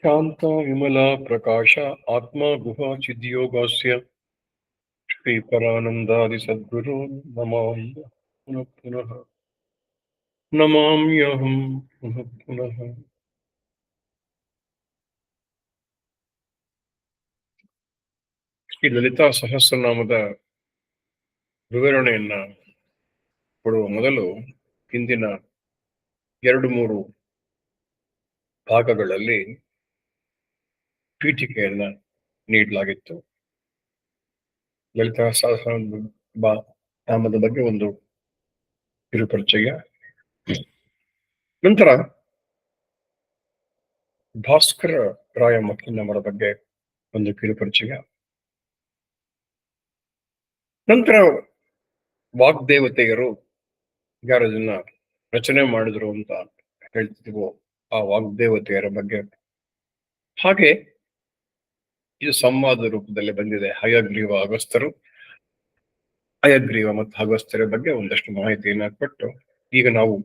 ಶಾಂತ ವಿಮಲ ಪ್ರಕಾಶ ಆತ್ಮ ಗುಹಾ ಚಿದ್ಯೋಗಸ್ಯ ಶ್ರೀ ಪರಾನಂದಾದಿ ಸದ್ಗುರು ಪುನಃ ಪುನಃ ನಮಾಮ್ಯಹಂ ಪುನಃ ಪುನಃ. ಶ್ರೀ ಲಲಿತಾ ಸಹಸ್ರನಾಮದ ವಿವರಣೆಯನ್ನ ಕೊಡುವ ಮೊದಲು ಹಿಂದಿನ 2-3 ಭಾಗಗಳಲ್ಲಿ ಪೀಠಿಕೆಯನ್ನ ನೀಡಲಾಗಿತ್ತು. ಲಲಿತಾ ನಾಮದ ಬಗ್ಗೆ ಒಂದು ಕಿರುಪರಿಚಯ, ನಂತರ ಭಾಸ್ಕರ ರಾಯ ಮಕ್ಕಿನ್ನವರ ಬಗ್ಗೆ ಒಂದು ಕಿರುಪರಿಚಯ, ನಂತರ ವಾಗ್ದೇವತೆಯರು ಯಾರದನ್ನ ರಚನೆ ಮಾಡಿದ್ರು ಅಂತ ಹೇಳ್ತಿದ್ವೋ ಆ ವಾಗ್ದೇವತೆಯರ ಬಗ್ಗೆ, ಹಾಗೆ ಇದು ಸಂವಾದ ರೂಪದಲ್ಲಿ ಬಂದಿದೆ. ಹಯಗ್ರೀವ ಅಗಸ್ತ್ಯರು, ಹಯಗ್ರೀವ ಮತ್ತು ಅಗಸ್ತ್ಯರ ಬಗ್ಗೆ ಒಂದಷ್ಟು ಮಾಹಿತಿಯನ್ನು ಕೊಟ್ಟು ಈಗ ನಾವು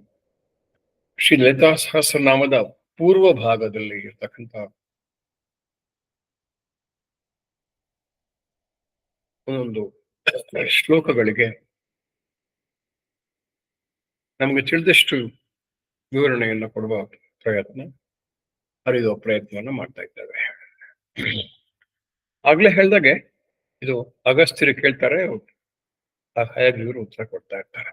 ಶ್ರೀ ಲಲಿತಾ ಸಹಸ್ರನಾಮದ ಪೂರ್ವ ಭಾಗದಲ್ಲಿ ಇರ್ತಕ್ಕಂಥ ಒಂದೊಂದು ಶ್ಲೋಕಗಳಿಗೆ ನಮಗೆ ತಿಳಿದಷ್ಟು ವಿವರಣೆಯನ್ನು ಕೊಡುವ ಅರಿಯುವ ಪ್ರಯತ್ನವನ್ನು ಮಾಡ್ತಾ ಇದ್ದೇವೆ. ಆಗ್ಲೇ ಹೇಳ್ದಾಗೆ ಇದು ಅಗಸ್ತ್ಯರು ಕೇಳ್ತಾರೆ, ಹಯಗ್ರೀವರು ಉತ್ತರ ಕೊಡ್ತಾ ಇರ್ತಾರೆ.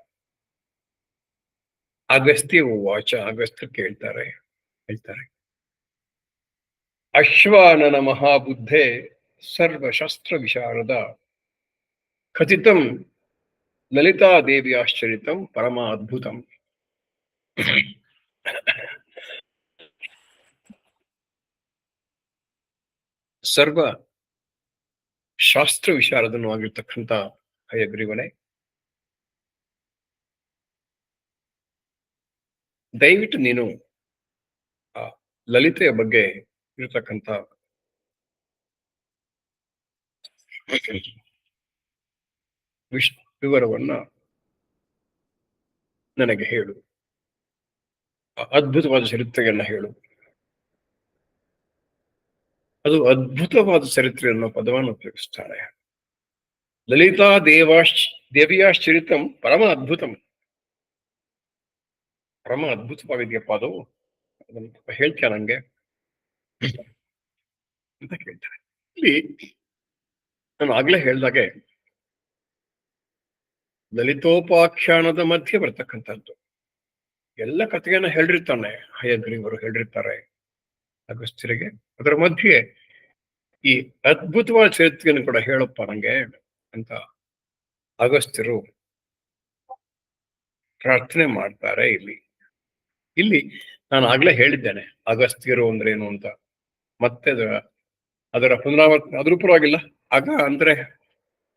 ಅಗಸ್ತ್ಯ ವಾಚ, ಅಗಸ್ತ್ಯ ಹೇಳ್ತಾರೆ, ಅಶ್ವಾನನ ಮಹಾಬುದ್ಧೆ ಸರ್ವಶಸ್ತ್ರ ವಿಶಾರದ ಖಚಿತಂ ಲಲಿತಾ ದೇವಿ ಆಶ್ಚರಿತಂ ಪರಮ ಅದ್ಭುತಂ. ಸರ್ವ ಶಾಸ್ತ್ರ ವಿಶಾರದನು ಆಗಿರ್ತಕ್ಕಂಥ ಹಯಗ್ರೀವನೇ, ದಯವಿಟ್ಟು ನೀನು ಆ ಲಲಿತೆಯ ಬಗ್ಗೆ ಇರತಕ್ಕಂಥ ವಿವರವನ್ನ ನನಗೆ ಹೇಳು, ಅದ್ಭುತವಾದ ಚರಿತ್ರೆಯನ್ನ ಹೇಳು. ಅದು ಅದ್ಭುತವಾದ ಚರಿತ್ರೆ ಅನ್ನೋ ಪದವನ್ನು ಉಪಯೋಗಿಸ್ತಾರೆ. ಲಲಿತಾ ದೇವಿಯಾಶ್ಚರಿತಂ ಪರಮ ಅದ್ಭುತಂ, ಪರಮ ಅದ್ಭುತವಾಗಿದೆಯಪ್ಪ ಅದು, ಅದನ್ನು ಹೇಳ್ತೀಯ ನಂಗೆ ಅಂತ ಕೇಳ್ತಾರೆ. ಇಲ್ಲಿ ನಾನು ಆಗ್ಲೇ ಹೇಳ್ದಾಗೆ ಲಲಿತೋಪಾಖ್ಯಾನದ ಮಧ್ಯೆ ಬರ್ತಕ್ಕಂಥದ್ದು. ಎಲ್ಲ ಕಥೆಯನ್ನ ಹೇಳಿರ್ತಾನೆ ಹಯಗ್ರೀವರು, ಹೇಳಿರ್ತಾರೆ ಅಗಸ್ತ್ಯರಿಗೆ. ಅದರ ಮಧ್ಯೆ ಈ ಅದ್ಭುತವಾದ ಚರಿತ್ರೆಯನ್ನು ಕೂಡ ಹೇಳಪ್ಪ ನಂಗೆ ಅಂತ ಅಗಸ್ತ್ಯರು ಪ್ರಾರ್ಥನೆ ಮಾಡ್ತಾರೆ. ಇಲ್ಲಿ ನಾನು ಆಗ್ಲೇ ಹೇಳಿದ್ದೇನೆ ಅಗಸ್ತ್ಯರು ಅಂದ್ರೇನು ಅಂತ, ಮತ್ತೆ ಅದರ ಪುನರಾವರ್ತನೆ ಅದ್ರ ಪರವಾಗಿಲ್ಲ. ಆಗ ಅಂದ್ರೆ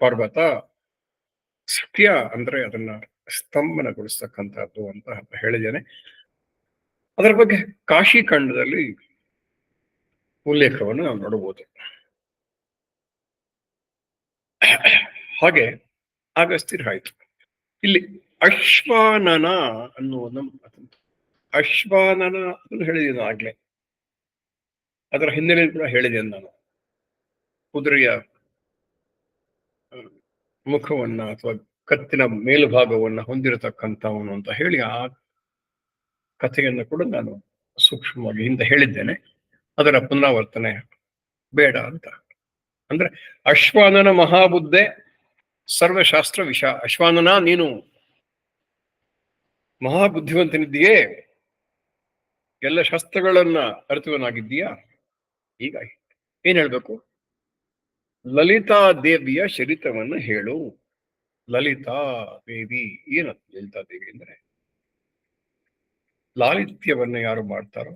ಪರ್ವತ, ಸತ್ಯ ಅಂದ್ರೆ ಅದನ್ನ ಸ್ತಂಭನಗೊಳಿಸ್ತಕ್ಕಂಥದ್ದು ಅಂತ ಹೇಳಿದ್ದೇನೆ. ಅದರ ಬಗ್ಗೆ ಕಾಶಿ ಖಂಡದಲ್ಲಿ ಉಲ್ಲೇಖವನ್ನು ನಾವು ನೋಡಬಹುದು. ಹಾಗೆ ಅಗಸ್ತ್ಯರು ಆಯ್ತು. ಇಲ್ಲಿ ಅಶ್ವಾನನ ಅನ್ನುವ ಅಶ್ವಾನನ ಅದನ್ನು ಹೇಳಿದ್ದೇನೆ ಆಗ್ಲೇ, ಅದರ ಹಿನ್ನೆಲೆ ಕೂಡ ಹೇಳಿದ್ದೇನೆ ನಾನು. ಕುದುರೆಯ ಮುಖವನ್ನ ಅಥವಾ ಕತ್ತಿನ ಮೇಲುಭಾಗವನ್ನ ಹೊಂದಿರತಕ್ಕಂಥವನು ಅಂತ ಹೇಳಿ ಆ ಕಥೆಯನ್ನು ಕೂಡ ನಾನು ಸೂಕ್ಷ್ಮವಾಗಿ ಹಿಂದೆ ಹೇಳಿದ್ದೇನೆ. ಅದರ ಪುನರಾವರ್ತನೆ ಬೇಡ ಅಂತ. ಅಂದ್ರೆ ಅಶ್ವಾನನ ಮಹಾಬುದ್ಧೆ ಸರ್ವಶಾಸ್ತ್ರ ಅಶ್ವಾನನ ನೀನು ಮಹಾಬುದ್ಧಿವಂತನಿದ್ದೀಯೇ, ಎಲ್ಲ ಶಾಸ್ತ್ರಗಳನ್ನ ಅರಿತವನಾಗಿದ್ದೀಯಾ. ಈಗ ಏನ್ ಹೇಳ್ಬೇಕು? ಲಲಿತಾ ದೇವಿಯ ಚರಿತವನ್ನು ಹೇಳು. ಲಲಿತಾ ದೇವಿ ಏನಂತ? ಲಲಿತಾ ದೇವಿ ಅಂದ್ರೆ ಲಾಲಿತ್ಯವನ್ನ ಯಾರು ಮಾಡ್ತಾರೋ,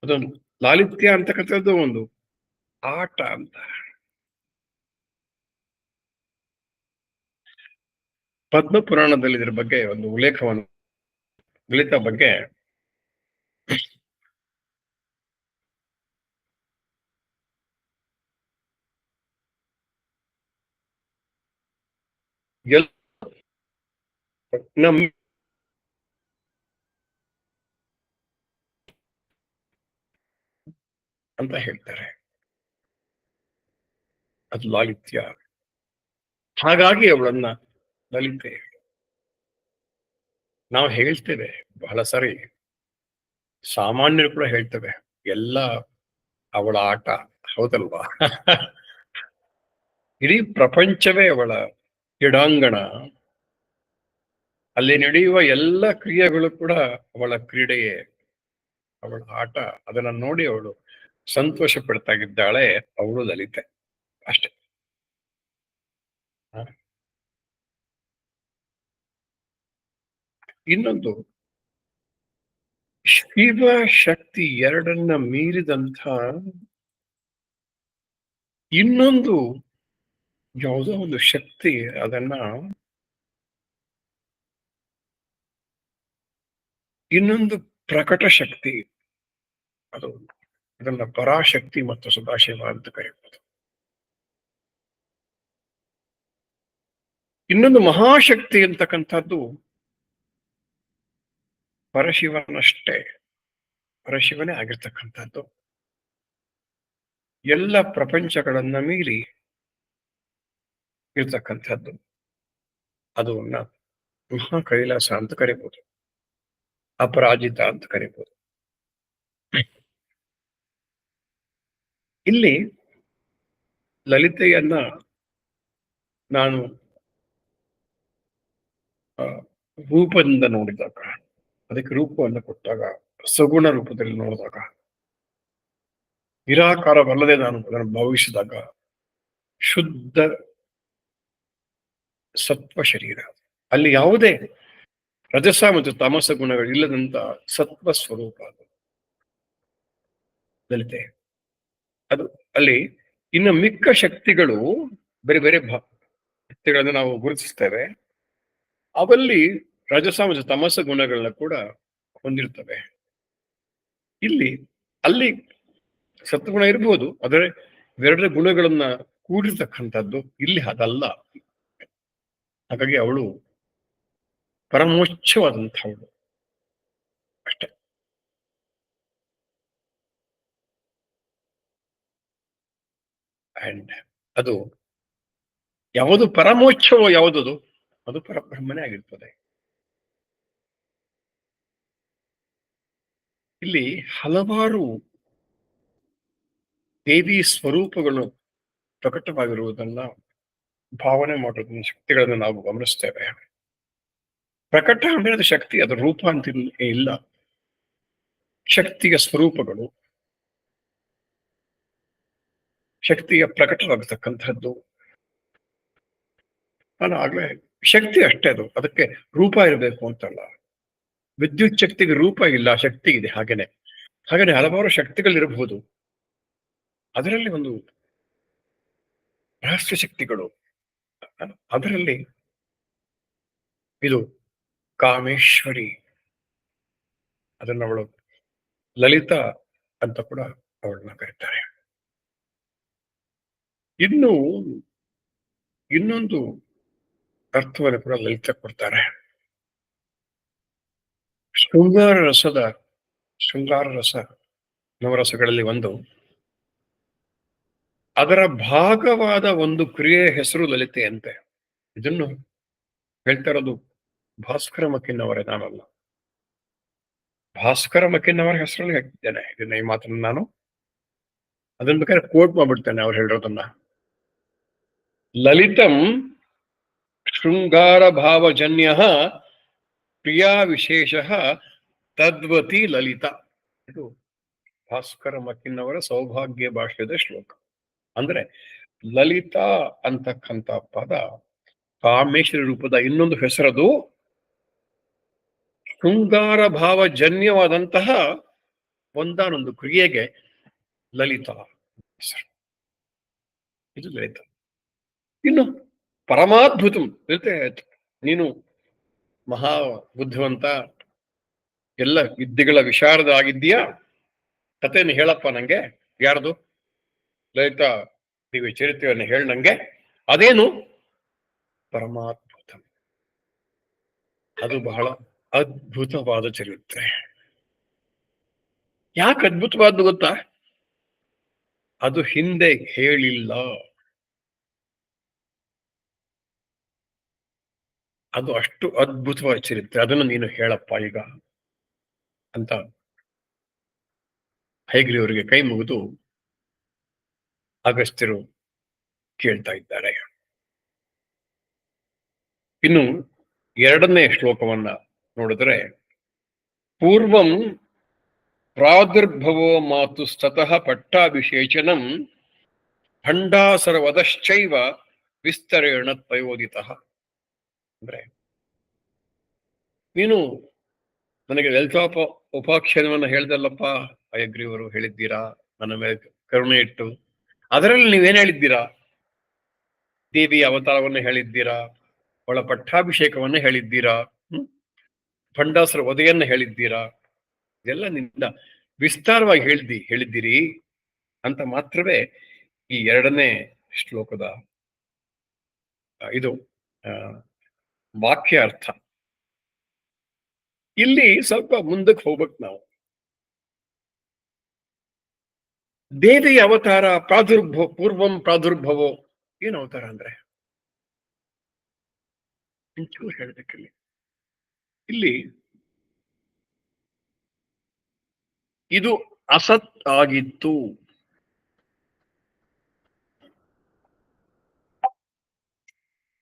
ಅದೊಂದು ಲಾಲಿತ್ಯ ಅಂತಕ್ಕಂಥದ್ದು ಒಂದು ಆಟ ಅಂತ. ಪದ್ಮ ಪುರಾಣದಲ್ಲಿ ಇದ್ರ ಬಗ್ಗೆ ಒಂದು ಉಲ್ಲೇಖವನ್ನು, ಲಲಿತಾ ಬಗ್ಗೆ ನಮ್ಮ ಅಂತ ಹೇಳ್ತಾರೆ. ಅದು ಲಾಲಿತ್ಯ. ಹಾಗಾಗಿ ಅವಳನ್ನ ಲಲಿತೆ. ನಾವು ಹೇಳ್ತೇವೆ ಬಹಳ ಸಾರಿ, ಸಾಮಾನ್ಯರು ಕೂಡ ಹೇಳ್ತೇವೆ, ಎಲ್ಲ ಅವಳ ಆಟ. ಹೌದಲ್ವಾ? ಇಡೀ ಪ್ರಪಂಚವೇ ಅವಳ ಕ್ರೀಡಾಂಗಣ. ಅಲ್ಲಿ ನಡೆಯುವ ಎಲ್ಲ ಕ್ರಿಯೆಗಳು ಕೂಡ ಅವಳ ಕ್ರೀಡೆಯೇ, ಅವಳ ಆಟ. ಅದನ್ನ ನೋಡಿ ಅವಳು ಸಂತೋಷ ಪಡ್ತಾ ಇದ್ದಾಳೆ. ಅವಳು ಲಲಿತೆ ಅಷ್ಟೆ. ಹ. ಇನ್ನೊಂದು, ಶಿವ ಶಕ್ತಿ ಎರಡನ್ನ ಮೀರಿದಂಥ ಇನ್ನೊಂದು ಯಾವುದೋ ಒಂದು ಶಕ್ತಿ, ಅದನ್ನ ಇನ್ನೊಂದು ಪ್ರಕಟ ಶಕ್ತಿ. ಅದು, ಅದನ್ನ ಪರಾಶಕ್ತಿ ಮತ್ತು ಸದಾಶಿವ ಅಂತ ಕರೆಯುವುದು. ಇನ್ನೊಂದು ಮಹಾಶಕ್ತಿ ಅಂತಕ್ಕಂಥದ್ದು ಪರಶಿವನಷ್ಟೇ, ಪರಶಿವನೇ ಆಗಿರ್ತಕ್ಕಂಥದ್ದು. ಎಲ್ಲ ಪ್ರಪಂಚಗಳನ್ನ ಮೀರಿ ಇರ್ತಕ್ಕಂಥದ್ದು. ಅದನ್ನ ಮಹಾ ಕೈಲಾಸ ಅಂತ ಕರಿಬಹುದು, ಅಪರಾಜಿತ ಅಂತ ಕರಿಬಹುದು. ಇಲ್ಲಿ ಲಲಿತೆಯನ್ನ ನಾನು ಆ, ರೂಪದಿಂದ ನೋಡಿದಾಗ, ಅದಕ್ಕೆ ರೂಪವನ್ನು ಕೊಟ್ಟಾಗ, ಸಗುಣ ರೂಪದಲ್ಲಿ ನೋಡಿದಾಗ, ನಿರಾಕಾರವಲ್ಲದೆ ನಾನು ಅದನ್ನು ಭಾವಿಸಿದಾಗ, ಶುದ್ಧ ಸತ್ವ ಶರೀರ, ಅಲ್ಲಿ ಯಾವುದೇ ರಜಸ ಮತ್ತು ತಾಮಸ ಗುಣಗಳು ಇಲ್ಲದಂತ ಸತ್ವ ಸ್ವರೂಪ ಅದು ಲಲಿತೆ. ಅದು ಅಲ್ಲಿ ಇನ್ನು ಮಿಕ್ಕ ಶಕ್ತಿಗಳು, ಬೇರೆ ಬೇರೆ ಶಕ್ತಿಗಳನ್ನು ನಾವು ಗುರುತಿಸ್ತೇವೆ. ಅವಲ್ಲಿ ರಜಸ ಮತ್ತು ತಮಸ ಗುಣಗಳನ್ನ ಕೂಡ ಹೊಂದಿರ್ತವೆ. ಇಲ್ಲಿ, ಅಲ್ಲಿ ಸತ್ವಗುಣ ಇರ್ಬೋದು, ಆದರೆ ಇವೆರಡರ ಗುಣಗಳನ್ನ ಕೂಡಿರ್ತಕ್ಕಂಥದ್ದು ಇಲ್ಲಿ ಅದಲ್ಲ. ಹಾಗಾಗಿ ಅವಳು ಪರಮೋಚ್ಛವಾದಂಥವಳು ಅಷ್ಟೆ. ಅಂಡ್ ಅದು ಯಾವುದು ಪರಮೋಚ್ಛವೋ ಯಾವುದದು, ಅದು ಪರಬ್ರಹ್ಮನೇ ಆಗಿರ್ತದೆ. ಇಲ್ಲಿ ಹಲವಾರು ದೇವಿ ಸ್ವರೂಪಗಳು ಪ್ರಕಟವಾಗಿರುವುದನ್ನ ಭಾವನೆ ಮಾಡೋದನ್ನ, ಶಕ್ತಿಗಳನ್ನು ನಾವು ಗಮನಿಸ್ತೇವೆ. ಪ್ರಕಟ ಅಂದ್ರೆ ಅದು ಶಕ್ತಿ, ಅದು ರೂಪ ಅಂತ ಇಲ್ಲ. ಶಕ್ತಿಯ ಸ್ವರೂಪಗಳು, ಶಕ್ತಿಯ ಪ್ರಕಟವಾಗತಕ್ಕಂಥದ್ದು. ನಾನು ಆಗ್ಲೇ, ಶಕ್ತಿ ಅಷ್ಟೇ, ಅದು ಅದಕ್ಕೆ ರೂಪ ಇರಬೇಕು ಅಂತಲ್ಲ. ವಿದ್ಯುತ್ ಶಕ್ತಿಗೆ ರೂಪ ಇಲ್ಲ, ಶಕ್ತಿ ಇದೆ. ಹಾಗೇನೆ ಹಲವಾರು ಶಕ್ತಿಗಳಿರಬಹುದು. ಅದರಲ್ಲಿ ಒಂದು ರಹಸ್ಯ ಶಕ್ತಿಗಳು, ಅದರಲ್ಲಿ ಇದು ಕಾಮೇಶ್ವರಿ. ಅದನ್ನು ಅವಳು ಲಲಿತಾ ಅಂತ ಕೂಡ ಅವಳನ್ನ ಕರೀತಾರೆ. ಇನ್ನು ಇನ್ನೊಂದು ಅರ್ಥವನ್ನು ಕೂಡ ಲಲಿತ ಕೊಡ್ತಾರೆ. ಶೃಂಗಾರ ರಸದ, ಶೃಂಗಾರ ರಸ ನವರಸಗಳಲ್ಲಿ ಒಂದು, ಅದರ ಭಾಗವಾದ ಒಂದು ಕ್ರಿಯೆಯ ಹೆಸರು ಲಲಿತೆ ಅಂತೆ. ಇದನ್ನು ಹೇಳ್ತಾ ಇರೋದು ಭಾಸ್ಕರ ಮಕ್ಕಿನವರೇ, ನಾನಲ್ಲ. ಭಾಸ್ಕರ ಮಕ್ಕಿನವರ ಹೆಸರಲ್ಲಿ ಹೇಳ್ತಿದ್ದೇನೆ ಇದನ್ನ, ಈ ಮಾತನ್ನು ನಾನು. ಅದನ್ನ ಬೇಕಾದ್ರೆ ಕೋಟ್ ಮಾಡ್ಬಿಡ್ತೇನೆ ಅವ್ರು ಹೇಳಿರೋದನ್ನ. ಲಲಿತಂ ಶೃಂಗಾರ ಭಾವಜನ್ಯ ಕ್ರಿಯಾ ವಿಶೇಷ ತದ್ವತಿ ಲಲಿತ. ಇದು ಭಾಸ್ಕರ ಮಕ್ಕಿನವರ ಸೌಭಾಗ್ಯ ಭಾಷ್ಯದ ಶ್ಲೋಕ. ಅಂದ್ರೆ ಲಲಿತಾ ಅಂತಕ್ಕಂಥ ಪದ ಕಾಮೇಶ್ವರಿ ರೂಪದ ಇನ್ನೊಂದು ಹೆಸರದು. ಶೃಂಗಾರ ಭಾವಜನ್ಯವಾದಂತಹ ಒಂದಾನೊಂದು ಕ್ರಿಯೆಗೆ ಲಲಿತಾ ಹೆಸರು. ಇದು ಲಲಿತ. ಇನ್ನು ಪರಮಾದ್ಭುತಂ ಲಲಿತೆ. ನೀನು ಮಹಾ ಬುದ್ಧಿವಂತ, ಎಲ್ಲ ವಿದ್ಯೆಗಳ ವಿಶಾರದ ಆಗಿದ್ದೀಯಾ, ಕಥೆಯನ್ನು ಹೇಳಪ್ಪ ನಂಗೆ. ಯಾರ್ದು? ಲಲಿತಾ ದೇವಿ ಚರಿತ್ರೆಯನ್ನು ಹೇಳ ನಂಗೆ. ಅದೇನು? ಪರಮಾದ್ಭುತ. ಅದು ಬಹಳ ಅದ್ಭುತವಾದ ಚರಿತ್ರೆ. ಯಾಕೆ ಅದ್ಭುತವಾದ್ದು ಗೊತ್ತಾ? ಅದು ಹಿಂದೆ ಹೇಳಿಲ್ಲ. ಅದು ಅಷ್ಟು ಅದ್ಭುತವಾದ ಚರಿತ್ರೆ, ಅದನ್ನು ನೀನು ಹೇಳಪ್ಪ ಈಗ ಅಂತ ಹಯಗ್ರೀವರಿಗೆ ಕೈ ಮುಗಿದು ಅಗಸ್ತ್ಯರು ಕೇಳ್ತಾ ಇದ್ದಾರೆ. ಇನ್ನು ಎರಡನೇ ಶ್ಲೋಕವನ್ನ ನೋಡಿದ್ರೆ, ಪೂರ್ವಂ ಪ್ರಾದುರ್ಭವೋ ಮಾತು ಸ್ತತಃ ಪಟ್ಟಾಭಿಷೇಚನಂ ಭಂಡಾಸರವದಶ್ಚೈವ ವಿಸ್ತರೇಣ ತ್ವಯೋದಿತಃ. ಅಂದ್ರೆ ನೀನು ನನಗೆ ಲಲಿತಾಪ ಉಪಾಖ್ಯಾನವನ್ನು ಹೇಳ್ದಲ್ಲಪ್ಪ, ಹಯಗ್ರೀವರು ಹೇಳಿದ್ದೀರಾ, ನನ್ನ ಮೇಲೆ ಕರುಣೆ ಇಟ್ಟು. ಅದರಲ್ಲಿ ನೀವೇನ್ ಹೇಳಿದ್ದೀರಾ? ದೇವಿಯ ಅವತಾರವನ್ನು ಹೇಳಿದ್ದೀರಾ, ಅವಳ ಪಟ್ಟಾಭಿಷೇಕವನ್ನು ಹೇಳಿದ್ದೀರಾ, ಭಂಡಾಸುರ ವಧೆಯನ್ನು ಹೇಳಿದ್ದೀರಾ. ಇದೆಲ್ಲ ನಿಂದ ವಿಸ್ತಾರವಾಗಿ ಹೇಳಿದ್ದೀರಿ ಅಂತ ಮಾತ್ರವೇ ಈ ಎರಡನೇ ಶ್ಲೋಕದ ಇದು ವಾಕ್ಯ ಅರ್ಥ. ಇಲ್ಲಿ ಸ್ವಲ್ಪ ಮುಂದಕ್ಕೆ ಹೋಗ್ಬೇಕು ನಾವು. ದೇವಿಯ ಅವತಾರ ಪೂರ್ವಂ ಪ್ರಾದುರ್ಭವೋ, ಏನು ಅವತಾರ ಅಂದ್ರೆ ಇಂಚೂರು ಹೇಳ್ಬೇಕಿಲ್ಲಿ. ಇಲ್ಲಿ ಇದು ಅಸತ್ ಆಗಿತ್ತು,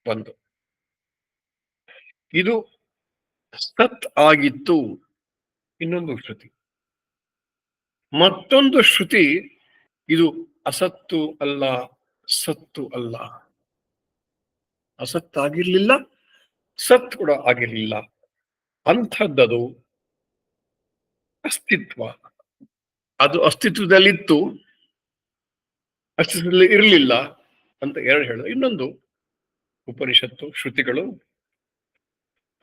ಒಂದು. ಇದು ಸತ್ ಆಗಿತ್ತು, ಇನ್ನೊಂದು ಶ್ರುತಿ. ಮತ್ತೊಂದು ಶ್ರುತಿ ಇದು ಅಸತ್ತು ಅಲ್ಲ, ಸತ್ತು ಅಲ್ಲ. ಅಸತ್ತಾಗಿರ್ಲಿಲ್ಲ, ಸತ್ ಕೂಡ ಆಗಿರ್ಲಿಲ್ಲ, ಅಂಥದ್ದದು ಅಸ್ತಿತ್ವ. ಅದು ಅಸ್ತಿತ್ವದಲ್ಲಿತ್ತು, ಅಸ್ತಿತ್ವದಲ್ಲಿ ಇರಲಿಲ್ಲ ಅಂತ ಎರಡು ಹೇಳೋದು. ಇನ್ನೊಂದು ಉಪನಿಷತ್ತು ಶ್ರುತಿಗಳು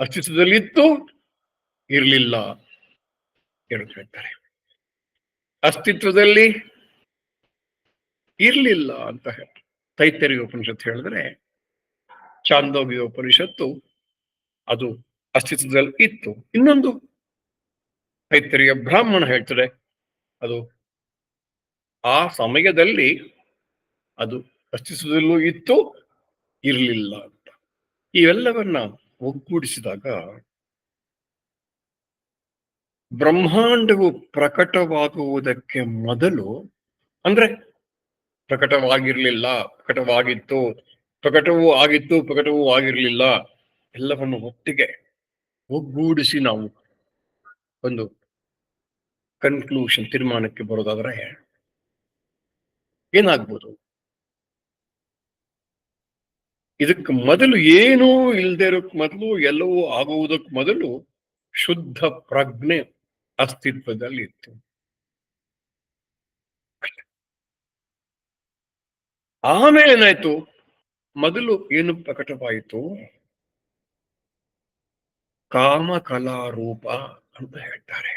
ಅಸ್ತಿತ್ವದಲ್ಲಿತ್ತು, ಇರಲಿಲ್ಲ ಎರಡು ಹೇಳ್ತಾರೆ. ಅಸ್ತಿತ್ವದಲ್ಲಿ ಇರಲಿಲ್ಲ ಅಂತ ತೈತ್ತರೀಯ ಉಪನಿಷತ್ತು ಹೇಳಿದ್ರೆ, ಚಾಂದೋಗ್ಯ ಉಪನಿಷತ್ತು ಅದು ಅಸ್ತಿತ್ವದಲ್ಲಿ ಇತ್ತು. ಇನ್ನೊಂದು ತೈತ್ತರೀಯ ಬ್ರಾಹ್ಮಣ ಹೇಳ್ತಾರೆ ಅದು ಆ ಸಮಯದಲ್ಲಿ ಅದು ಅಸ್ತಿತ್ವದಲ್ಲೂ ಇತ್ತು, ಇರಲಿಲ್ಲ ಅಂತ. ಇವೆಲ್ಲವನ್ನ ಒಗ್ಗೂಡಿಸಿದಾಗ ಬ್ರಹ್ಮಾಂಡವು ಪ್ರಕಟವಾಗುವುದಕ್ಕೆ ಮೊದಲು, ಅಂದ್ರೆ ಪ್ರಕಟವಾಗಿರ್ಲಿಲ್ಲ, ಪ್ರಕಟವಾಗಿತ್ತು, ಪ್ರಕಟವೂ ಆಗಿತ್ತು, ಪ್ರಕಟವೂ ಆಗಿರ್ಲಿಲ್ಲ, ಎಲ್ಲವನ್ನು ಒಟ್ಟಿಗೆ ಒಗ್ಗೂಡಿಸಿ ನಾವು ಒಂದು ಕನ್ಕ್ಲೂಷನ್, ತೀರ್ಮಾನಕ್ಕೆ ಬರೋದಾದ್ರೆ ಏನಾಗ್ಬೋದು? ಇದಕ್ಕೆ ಮೊದಲು ಏನೂ ಇಲ್ಲದೆ ಇರೋಕ್ ಮೊದಲು, ಎಲ್ಲವೂ ಆಗುವುದಕ್ಕೆ ಮೊದಲು ಶುದ್ಧ ಪ್ರಜ್ಞೆ ಅಸ್ತಿತ್ವದಲ್ಲಿ ಇತ್ತು. ಆಮೇಲೆ ಏನಾಯ್ತು? ಮೊದಲು ಏನು ಪ್ರಕಟವಾಯಿತು? ಕಾಮಕಲಾರೂಪ ಅಂತ ಹೇಳ್ತಾರೆ.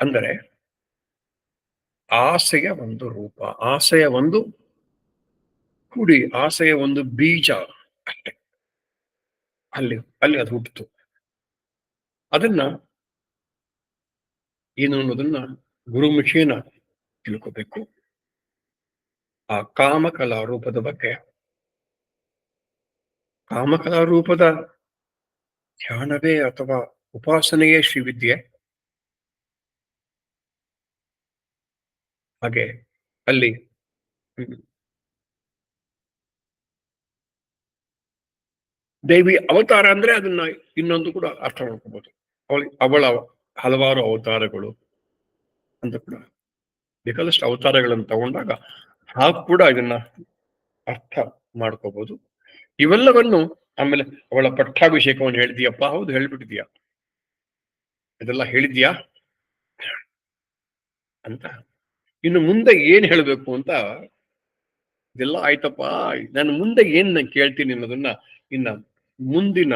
ಅಂದರೆ ಆಸೆಯ ಒಂದು ರೂಪ, ಆಸೆಯ ಒಂದು ಕುಡಿ, ಆಸೆಯ ಒಂದು ಬೀಜ ಅಷ್ಟೆ. ಅಲ್ಲಿ ಅಲ್ಲಿ ಅದು ಹುಟ್ಟಿತು. ಅದನ್ನ ಏನು ಅನ್ನೋದನ್ನ ಗುರುಮುಖೇನ ತಿಳ್ಕೋಬೇಕು. ಆ ಕಾಮಕಲಾ ರೂಪದ ಬಗ್ಗೆ, ಕಾಮಕಲಾ ರೂಪದ ಧ್ಯಾನವೇ ಅಥವಾ ಉಪಾಸನೆಯೇ ಶ್ರೀವಿದ್ಯೆ. ಹಾಗೆ ಅಲ್ಲಿ ದೇವಿ ಅವತಾರ ಅಂದ್ರೆ ಅದನ್ನ ಇನ್ನೊಂದು ಕೂಡ ಅರ್ಥ ಮಾಡ್ಕೋಬಹುದು. ಅವಳ ಹಲವಾರು ಅವತಾರಗಳು ಅಂತ ಕೂಡ, ಬೇಕಾದಷ್ಟು ಅವತಾರಗಳನ್ನು ತಗೊಂಡಾಗ ಹಾಗೆ ಕೂಡ ಇದನ್ನ ಅರ್ಥ ಮಾಡ್ಕೋಬಹುದು. ಇವೆಲ್ಲವನ್ನು ಆಮೇಲೆ ಅವಳ ಪಟ್ಟಾಭಿಷೇಕವನ್ನು ಹೇಳಿದ್ಯಪ್ಪ, ಹೌದು ಹೇಳ್ಬಿಟ್ಟಿದ್ಯಾ, ಇದೆಲ್ಲ ಹೇಳಿದ್ಯಾ ಅಂತ. ಇನ್ನು ಮುಂದೆ ಏನ್ ಹೇಳ್ಬೇಕು ಅಂತ, ಇದೆಲ್ಲ ಆಯ್ತಪ್ಪ, ನಾನು ಮುಂದೆ ಏನ್ ನಾನು ಕೇಳ್ತೀನಿ ಅನ್ನೋದನ್ನ ಇನ್ನ ಮುಂದಿನ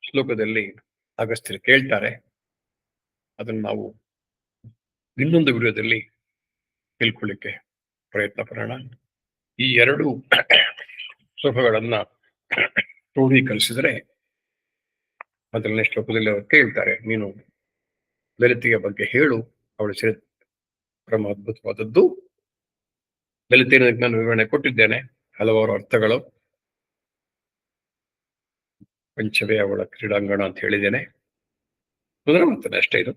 ಶ್ಲೋಕದಲ್ಲಿ ಅಗಸ್ತ್ಯರು ಕೇಳ್ತಾರೆ. ಅದನ್ನು ನಾವು ಇನ್ನೊಂದು ವಿಡಿಯೋದಲ್ಲಿ ತಿಳ್ಕೊಳ್ಳಿಕ್ಕೆ ಪ್ರಯತ್ನ ಪಡೋಣ. ಈ ಎರಡು ಶ್ಲೋಕಗಳನ್ನ ಕ್ರೋಢೀಕರಿಸಿದರೆ, ಮೊದಲನೇ ಶ್ಲೋಕದಲ್ಲಿ ಅವರು ಕೇಳ್ತಾರೆ, ನೀನು ಲಲಿತೆಯ ಬಗ್ಗೆ ಹೇಳು, ಅವಳ ಚರಿತ್ರೆ ಪರಮ ಅದ್ಭುತವಾದದ್ದು. ಲಲಿತೆಯನ್ನು ನಾನು ವಿವರಣೆ ಕೊಟ್ಟಿದ್ದೇನೆ, ಹಲವಾರು ಅರ್ಥಗಳು. ಪಂಚವೇ ಅವಳ ಕ್ರೀಡಾಂಗಣ ಅಂತ ಹೇಳಿದ್ದೇನೆ. ಕುದುರೆ ಮಾಡ್ತಾನೆ ಅಷ್ಟೇ ಇದು.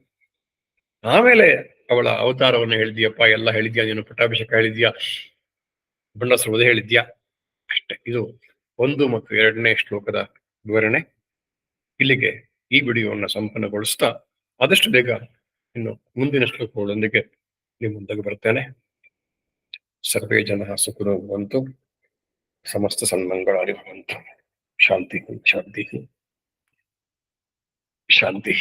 ಆಮೇಲೆ ಅವಳ ಅವತಾರವನ್ನು ಹೇಳಿದ್ಯಪ್ಪ, ಎಲ್ಲ ಹೇಳಿದ್ಯಾ ನೀನು, ಪಟ್ಟಾಭಿಷೇಕ ಹೇಳಿದ್ಯಾ, ಬಣ್ಣಸರುವುದು ಹೇಳಿದ್ಯಾ, ಅಷ್ಟೇ. ಇದು 1 ಮತ್ತು 2ನೇ ಶ್ಲೋಕದ ವಿವರಣೆ. ಇಲ್ಲಿಗೆ ಈ ವಿಡಿಯೋವನ್ನು ಸಂಪನ್ನಗೊಳಿಸ್ತಾ ಆದಷ್ಟು ಬೇಗ ಇನ್ನು ಮುಂದಿನ ಶ್ಲೋಕಗಳೊಂದಿಗೆ ನಿಮ್ಮ ಮುಂದೆ ಬರ್ತೇನೆ. ಸರ್ವೇ ಜನ ಸುಖಿನೋ ಭವಂತು, ಸಮಸ್ತ ಸನ್ಮಂಗಳಾನಿ ಭವಂತು. ಶಾಂತಿ ಶಾಂತಿ ಶಾಂತಿ.